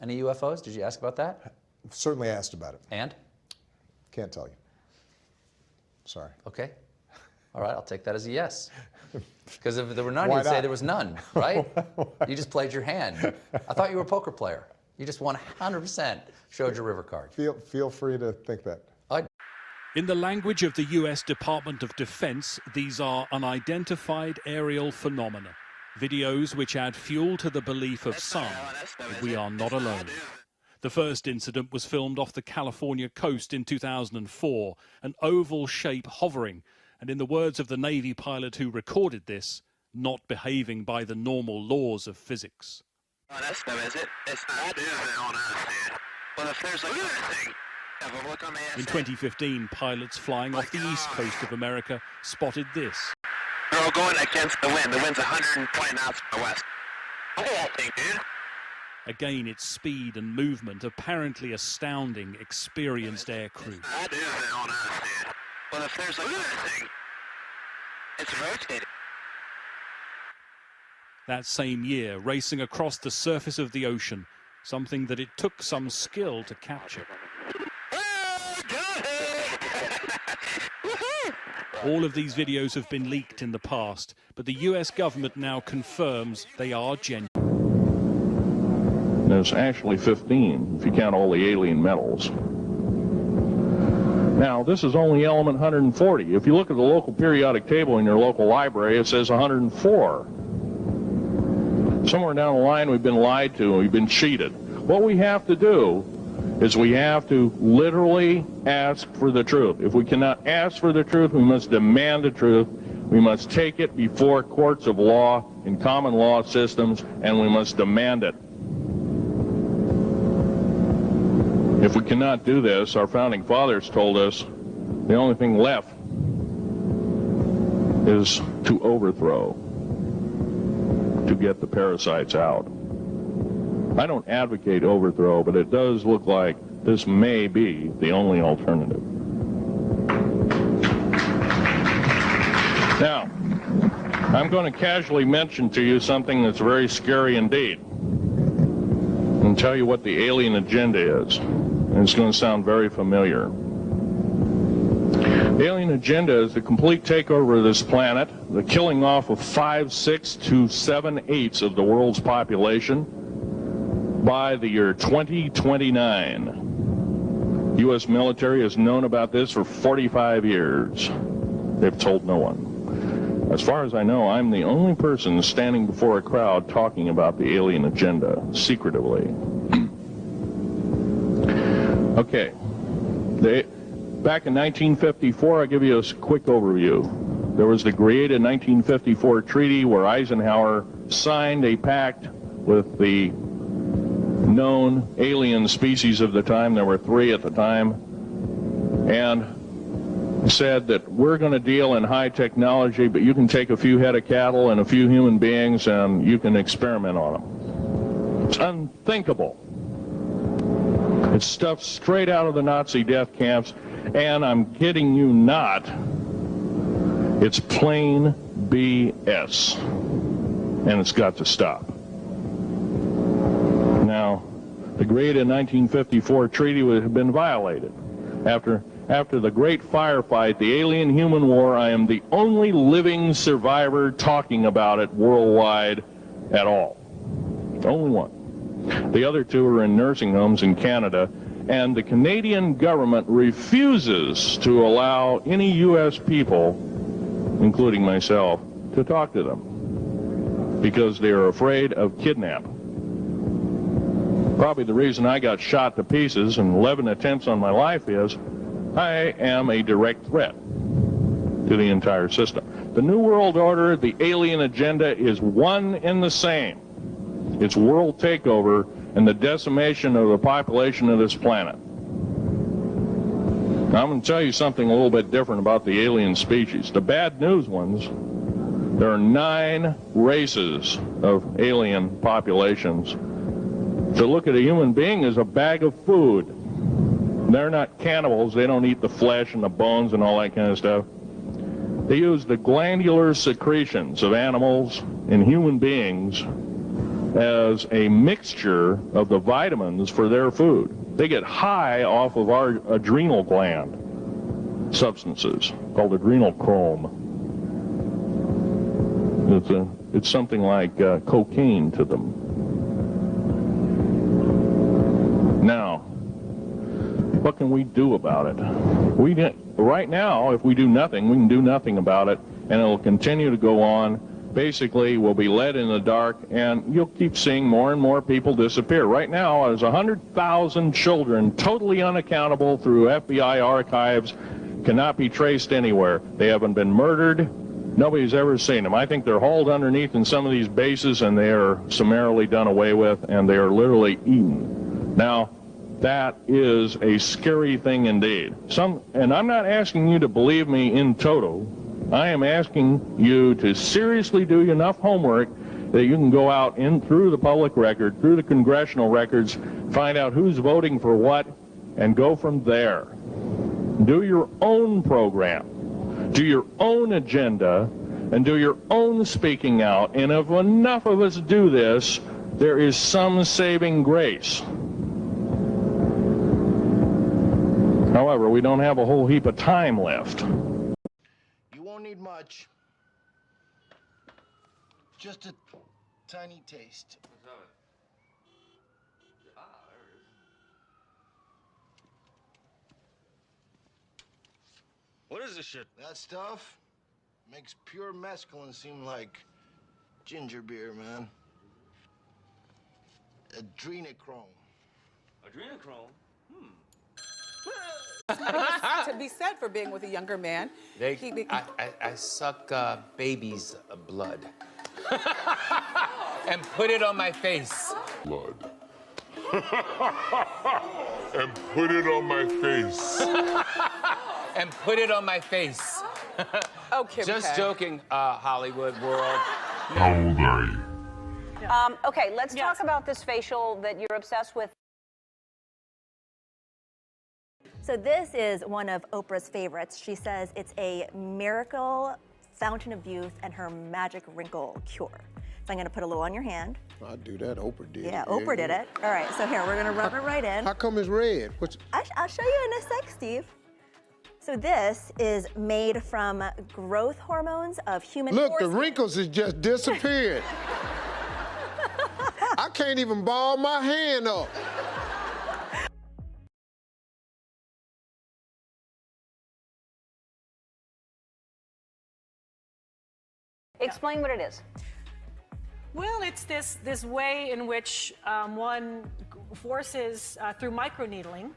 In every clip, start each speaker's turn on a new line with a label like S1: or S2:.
S1: Any UFOs? Did you ask about that?
S2: Certainly asked about it.
S1: And?
S2: Can't tell you. Sorry.
S1: Okay. All right, I'll take that as a yes. Because if there were none,
S2: Why
S1: you'd say
S2: not?
S1: there was none, right? You just played your hand. I thought you were a poker player. You just 100% showed your river card.
S2: Feel free to think that.
S3: In the language of the US Department of Defense, these are unidentified aerial phenomena, videos which add fuel to the belief of some that we are not alone. The first incident was filmed off the California coast in 2004, an oval shape hovering, and in the words of the Navy pilot who recorded this, not behaving by the normal laws of physics.
S4: Oh, that's no, is it? It's not. That is on us, dude. Well, if there's like anything, have a look on the
S3: In 2015, pilots flying off the east coast of America spotted this.
S4: They're all going against the wind. The wind's 120 knots from the west. Look at that thing, dude.
S3: Again, its speed and movement apparently astounding experienced aircrew.
S4: That is on us, dude. Well, if there's like anything, it's rotating.
S3: That same year, racing across the surface of the ocean, something that it took some skill to capture. All of these videos have been leaked in the past, but the US government now confirms they are genuine.
S5: There's actually 15, if you count all the alien metals. Now, this is only element 140. If you look at the local periodic table in your local library, it says 104. Somewhere down the line, we've been lied to, we've been cheated. What we have to do is we have to literally ask for the truth. If we cannot ask for the truth, we must demand the truth. We must take it before courts of law in common law systems, and we must demand it. If we cannot do this, our founding fathers told us the only thing left is to overthrow, to get the parasites out. I don't advocate overthrow, but it does look like this may be the only alternative. Now, I'm going to casually mention to you something that's very scary indeed, and tell you what the alien agenda is. And it's going to sound very familiar. The alien agenda is the complete takeover of this planet, the killing off of 5/6 to 7/8 of the world's population by the year 2029. U.S. military has known about this for 45 years. They've told no one. As far as I know, I'm the only person standing before a crowd talking about the alien agenda, secretively. Okay. Back in 1954, I'll give you a quick overview. There was the created 1954 treaty where Eisenhower signed a pact with the known alien species of the time. There were 3 at the time. And said that we're going to deal in high technology, but you can take a few head of cattle and a few human beings and you can experiment on them. It's unthinkable. It's stuff straight out of the Nazi death camps, and I'm kidding you not, it's plain BS, and it's got to stop. Now, the created 1954 treaty had been violated. After the great firefight, the alien-human war, I am the only living survivor talking about it worldwide at all. Only one. The other 2 are in nursing homes in Canada, and the Canadian government refuses to allow any U.S. people, including myself, to talk to them because they are afraid of kidnapping. Probably the reason I got shot to pieces and 11 attempts on my life is I am a direct threat to the entire system. The New World Order, the alien agenda is one and the same. It's world takeover and the decimation of the population of this planet. Now, I'm going to tell you something a little bit different about the alien species. The bad news ones, there are 9 races of alien populations. To look at a human being as a bag of food. They're not cannibals. They don't eat the flesh and the bones and all that kind of stuff. They use the glandular secretions of animals and human beings as a mixture of the vitamins for their food. They get high off of our adrenal gland substances called adrenal chrome. It's something like cocaine to them. Now, what can we do about it? Right now, if we do nothing, we can do nothing about it, and it'll continue to go on. Basically, we'll be led in the dark, and you'll keep seeing more and more people disappear. Right now, there's 100,000 children totally unaccountable through FBI archives, cannot be traced anywhere. They haven't been murdered. Nobody's ever seen them. I think they're hauled underneath in some of these bases, and they are summarily done away with, and they are literally eaten. Now, that is a scary thing indeed. And I'm not asking you to believe me in toto. I am asking you to seriously do enough homework that you can go out in through the public record, through the congressional records, find out who's voting for what, and go from there. Do your own program, do your own agenda, and do your own speaking out. And if enough of us do this, there is some saving grace. However, we don't have a whole heap of time left.
S6: You won't need much. Just a tiny taste.
S7: What is this shit?
S6: That stuff makes pure mescaline seem like ginger beer, man. Adrenochrome.
S7: Adrenochrome?
S8: To be said for being with a younger man.
S9: I suck baby's blood and put it on my face.
S10: Blood. And put it on my face.
S9: And put it on my face.
S8: Okay.
S9: Just joking, Hollywood world.
S10: How old are you?
S11: Okay, let's talk about this facial that you're obsessed with.
S12: So this is one of Oprah's favorites. She says it's a miracle fountain of youth and her magic wrinkle cure. So I'm gonna put a little on your hand.
S6: I'd do that. Oprah did.
S12: Yeah, Oprah did it. All right, so here, we're gonna rub it right in.
S6: How come it's red?
S12: I'll show you in a sec, Steve. So this is made from growth hormones of human
S6: Look, the
S12: foreskin.
S6: wrinkles has just disappeared. I can't even ball my hand up.
S11: Explain what it is.
S8: Well, it's this way in which one forces through microneedling.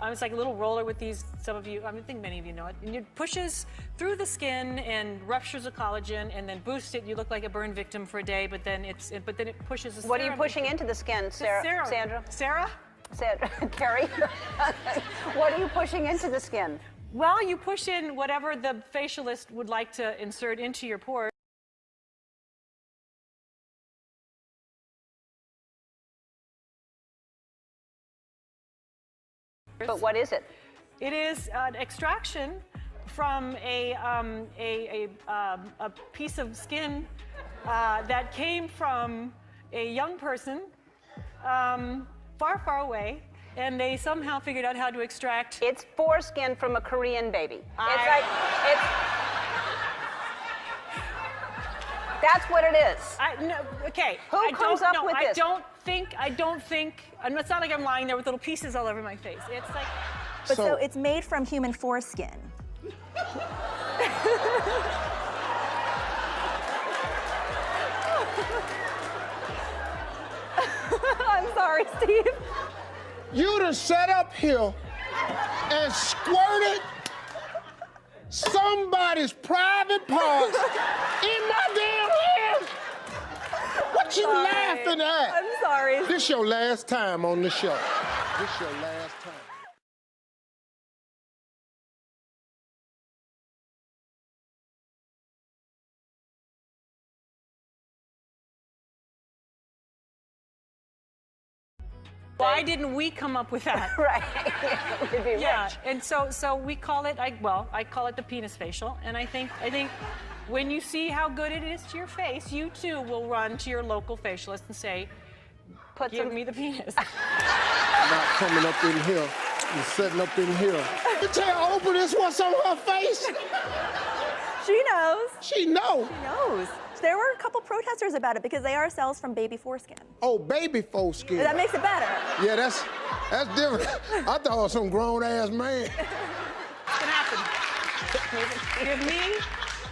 S8: It's like a little roller with these. Some of you, I think many of you know it. And it pushes through the skin and ruptures the collagen, and then boosts it. You look like a burn victim for a day, but then it pushes. The
S11: What are you pushing into the skin, Sandra?
S8: Sarah?
S11: Carrie? What are you pushing into the skin?
S8: Well, you push in whatever the facialist would like to insert into your pores.
S11: But what is it?
S8: It is an extraction from a piece of skin that came from a young person far, far away, and they somehow figured out how to extract.
S11: It's foreskin from a Korean baby. That's what it is.
S8: Okay.
S11: Who comes up with this?
S8: I don't think, and it's not like I'm lying there with little pieces all over my face. It's like.
S12: But so it's made from human foreskin. I'm sorry, Steve.
S6: You done sat up here and squirted somebody's private parts in my damn hand. What you laughing at?
S12: I'm sorry.
S6: This your last time on the show. This your last time.
S8: Why didn't we come up with that?
S11: Right. We'd be rich.
S8: And so we call it. I call it the penis facial, and I think when you see how good it is to your face, you too will run to your local facialist and say,
S11: put
S8: Give
S11: some...
S8: me the penis.
S6: Not coming up in here and setting up in here. You tell Oprah this what's on her face?
S12: She knows.
S6: She know.
S12: She knows. There were a couple protesters about it because they are cells from baby foreskin.
S6: Oh, baby foreskin.
S12: That makes it better.
S6: Yeah, that's different. I thought it was some grown-ass man.
S8: What's gonna happen? Give me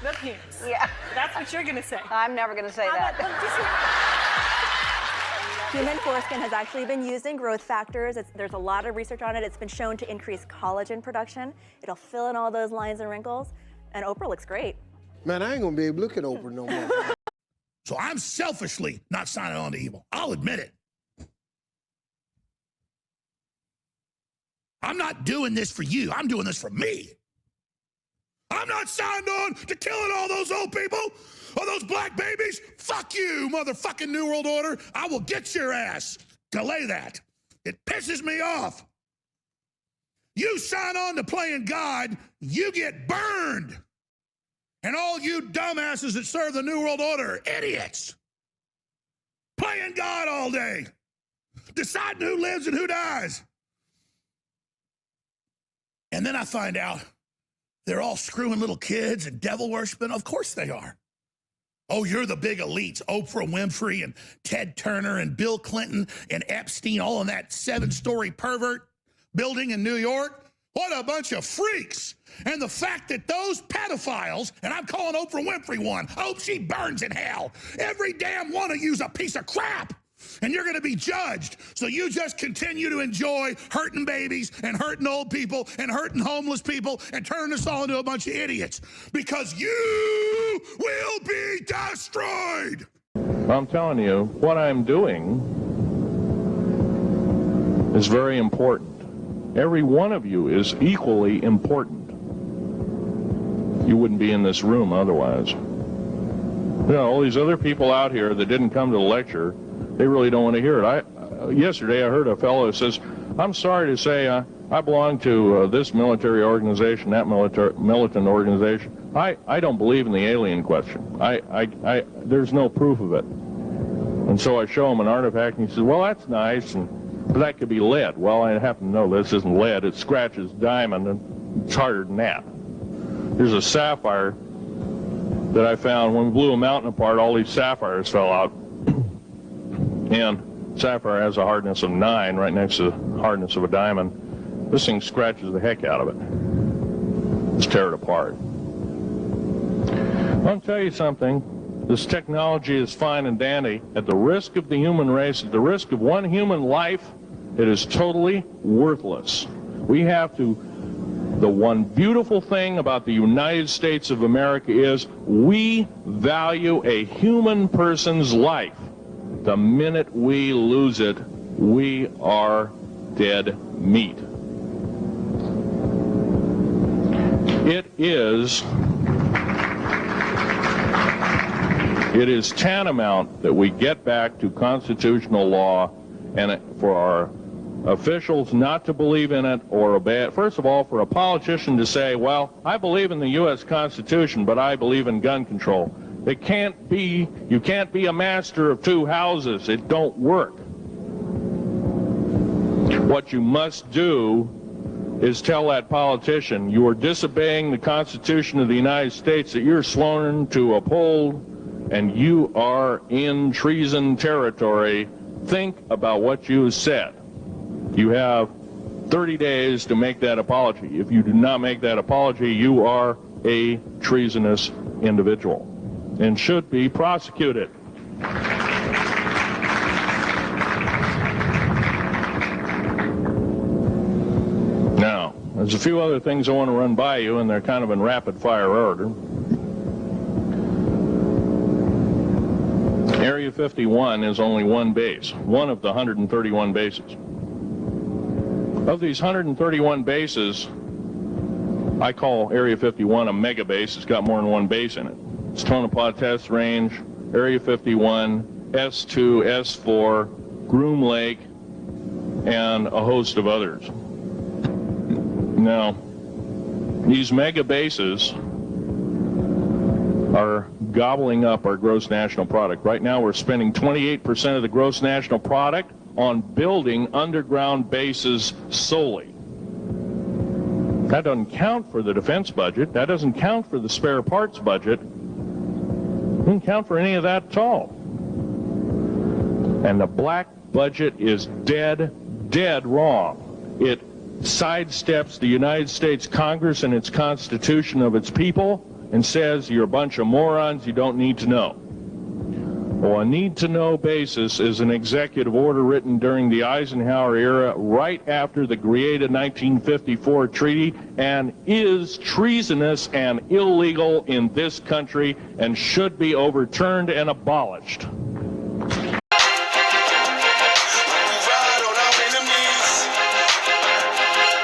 S8: the penis.
S11: Yeah.
S8: That's what you're gonna say.
S11: I'm never going to say that.
S12: Human foreskin has actually been used in growth factors. There's a lot of research on it. It's been shown to increase collagen production. It'll fill in all those lines and wrinkles. And Oprah looks great.
S6: Man, I ain't going to be able to look at Oprah no more.
S13: So I'm selfishly not signing on to evil. I'll admit it. I'm not doing this for you. I'm doing this for me. I'm not signed on to killing all those old people or those black babies. Fuck you, motherfucking New World Order. I will get your ass. Delay that. It pisses me off. You sign on to playing God, you get burned. And all you dumbasses that serve the New World Order, idiots. Playing God all day. Deciding who lives and who dies. And then I find out they're all screwing little kids and devil worshiping. Of course they are. Oh, you're the big elites. Oprah Winfrey and Ted Turner and Bill Clinton and Epstein, all in that 7-story pervert building in New York. What a bunch of freaks. And the fact that those pedophiles, and I'm calling Oprah Winfrey one, I hope she burns in hell. Every damn one of you's a piece of crap. And you're going to be judged. So you just continue to enjoy hurting babies and hurting old people and hurting homeless people and turning us all into a bunch of idiots. Because you will be destroyed.
S5: I'm telling you, what I'm doing is very important. Every one of you is equally important. You wouldn't be in this room otherwise. You know, all these other people out here that didn't come to the lecture, they really don't want to hear it. Yesterday I heard a fellow who says, I'm sorry to say I belong to this military organization, that militant organization. I don't believe in the alien question. There's no proof of it. And so I show him an artifact and he says, well, that's nice, but that could be lead. Well, I happen to know this isn't lead. It scratches diamond, and it's harder than that. There's a sapphire that I found when we blew a mountain apart. All these sapphires fell out. And sapphire has a hardness of 9 right next to the hardness of a diamond. This thing scratches the heck out of it. Let's tear it apart. I'll tell you something. This technology is fine and dandy. At the risk of the human race, at the risk of one human life, it is totally worthless. We have to... The one beautiful thing about the United States of America is we value a human person's life. The minute we lose it, we are dead meat. It is tantamount that we get back to constitutional law, and for our officials not to believe in it or obey it. First of all, for a politician to say, well, I believe in the U.S. Constitution, but I believe in gun control. You can't be a master of two houses. It don't work. What you must do is tell that politician you are disobeying the Constitution of the United States that you're sworn to uphold, and you are in treason territory. Think about what you said. You have 30 days to make that apology. If you do not make that apology, you are a treasonous individual and should be prosecuted. Now, there's a few other things I want to run by you, and they're kind of in rapid-fire order. Area 51 is only one base, one of the 131 bases. Of these 131 bases, I call Area 51 a mega base. It's got more than one base in it. It's Tonopah Test Range, Area 51, S2, S4, Groom Lake, and a host of others. Now, these mega bases are gobbling up our gross national product. Right now we're spending 28% of the gross national product on building underground bases solely. That doesn't count for the defense budget. That doesn't count for the spare parts budget. Doesn't count for any of that at all. And the black budget is dead wrong. It sidesteps the United States Congress and its Constitution of its people and says you're a bunch of morons, you don't need to know. Well, a need-to-know basis is an executive order written during the Eisenhower era right after the Greada 1954 treaty and is treasonous and illegal in this country and should be overturned and abolished.